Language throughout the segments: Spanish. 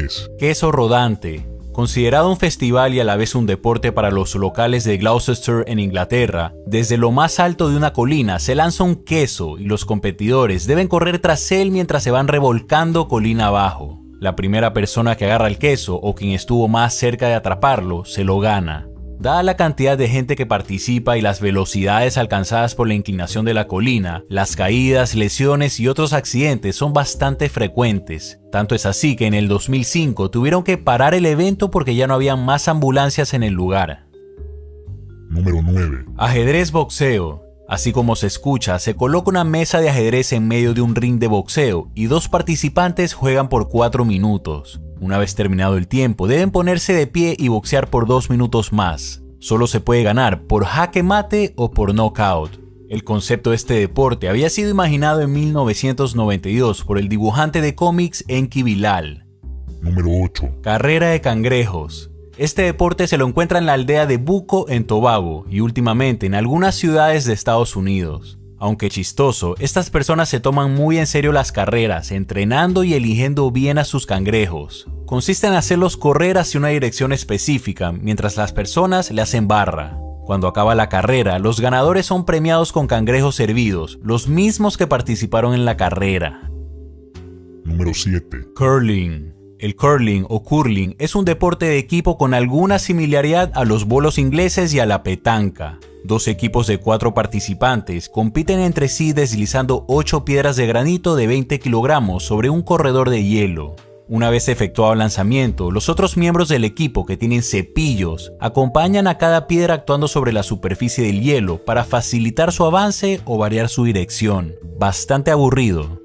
3. Queso rodante. Considerado un festival y a la vez un deporte para los locales de Gloucester en Inglaterra, desde lo más alto de una colina se lanza un queso y los competidores deben correr tras él mientras se van revolcando colina abajo. La primera persona que agarra el queso o quien estuvo más cerca de atraparlo se lo gana. Dada la cantidad de gente que participa y las velocidades alcanzadas por la inclinación de la colina, las caídas, lesiones y otros accidentes son bastante frecuentes. Tanto es así que en el 2005 tuvieron que parar el evento porque ya no había más ambulancias en el lugar. Número 9. Ajedrez boxeo. Así como se escucha, se coloca una mesa de ajedrez en medio de un ring de boxeo y dos participantes juegan por 4 minutos. Una vez terminado el tiempo, deben ponerse de pie y boxear por 2 minutos más. Solo se puede ganar por jaque mate o por knockout. El concepto de este deporte había sido imaginado en 1992 por el dibujante de cómics Enki Bilal. Número 8. Carrera de cangrejos. Este deporte se lo encuentra en la aldea de Buco en Tobago y últimamente en algunas ciudades de Estados Unidos. Aunque chistoso, estas personas se toman muy en serio las carreras, entrenando y eligiendo bien a sus cangrejos. Consiste en hacerlos correr hacia una dirección específica, mientras las personas le hacen barra. Cuando acaba la carrera, los ganadores son premiados con cangrejos hervidos, los mismos que participaron en la carrera. Número 7. Curling. El curling o curling es un deporte de equipo con alguna similaridad a los bolos ingleses y a la petanca. 2 equipos de 4 participantes compiten entre sí deslizando 8 piedras de granito de 20 kilogramos sobre un corredor de hielo. Una vez efectuado el lanzamiento, los otros miembros del equipo que tienen cepillos acompañan a cada piedra actuando sobre la superficie del hielo para facilitar su avance o variar su dirección. Bastante aburrido.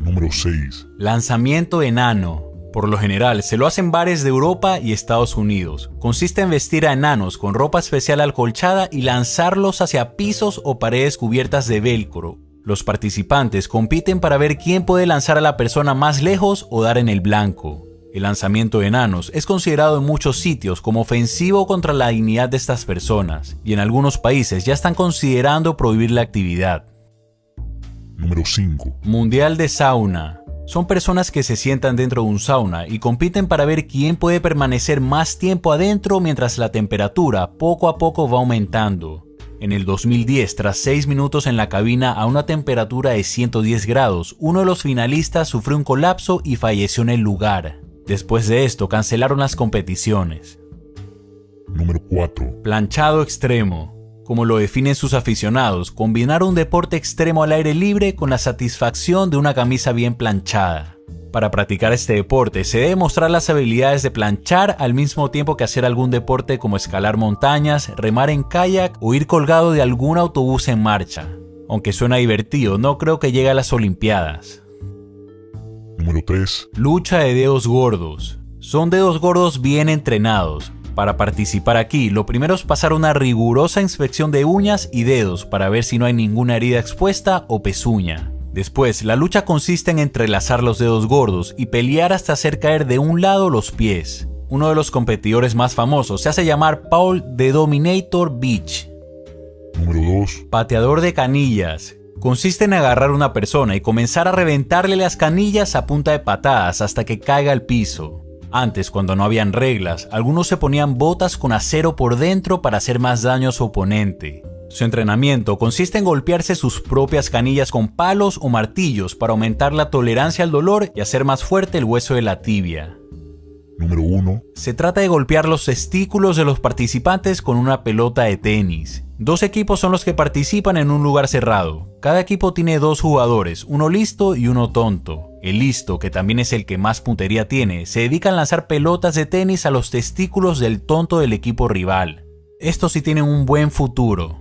Número 6. Lanzamiento enano. Por lo general, se lo hacen bares de Europa y Estados Unidos. Consiste en vestir a enanos con ropa especial acolchada y lanzarlos hacia pisos o paredes cubiertas de velcro. Los participantes compiten para ver quién puede lanzar a la persona más lejos o dar en el blanco. El lanzamiento de enanos es considerado en muchos sitios como ofensivo contra la dignidad de estas personas, y en algunos países ya están considerando prohibir la actividad. Número 5. Mundial de sauna. Son personas que se sientan dentro de un sauna y compiten para ver quién puede permanecer más tiempo adentro mientras la temperatura poco a poco va aumentando. En el 2010, tras 6 minutos en la cabina a una temperatura de 110 grados, uno de los finalistas sufrió un colapso y falleció en el lugar. Después de esto, cancelaron las competiciones. Número 4. Planchado extremo. Como lo definen sus aficionados, combinar un deporte extremo al aire libre con la satisfacción de una camisa bien planchada. Para practicar este deporte se debe mostrar las habilidades de planchar al mismo tiempo que hacer algún deporte como escalar montañas, remar en kayak o ir colgado de algún autobús en marcha. Aunque suena divertido, no creo que llegue a las Olimpiadas. Número 3. Lucha de dedos gordos. Son dedos gordos bien entrenados. Para participar aquí, lo primero es pasar una rigurosa inspección de uñas y dedos para ver si no hay ninguna herida expuesta o pezuña. Después, la lucha consiste en entrelazar los dedos gordos y pelear hasta hacer caer de un lado los pies. Uno de los competidores más famosos se hace llamar Paul the Dominator Beach. Número 2. Pateador de canillas. Consiste en agarrar a una persona y comenzar a reventarle las canillas a punta de patadas hasta que caiga al piso. Antes, cuando no habían reglas, algunos se ponían botas con acero por dentro para hacer más daño a su oponente. Su entrenamiento consiste en golpearse sus propias canillas con palos o martillos para aumentar la tolerancia al dolor y hacer más fuerte el hueso de la tibia. Número 1. Se trata de golpear los testículos de los participantes con una pelota de tenis. 2 equipos son los que participan en un lugar cerrado. Cada equipo tiene 2 jugadores, uno listo y uno tonto. El listo, que también es el que más puntería tiene, se dedica a lanzar pelotas de tenis a los testículos del tonto del equipo rival. Estos sí tienen un buen futuro.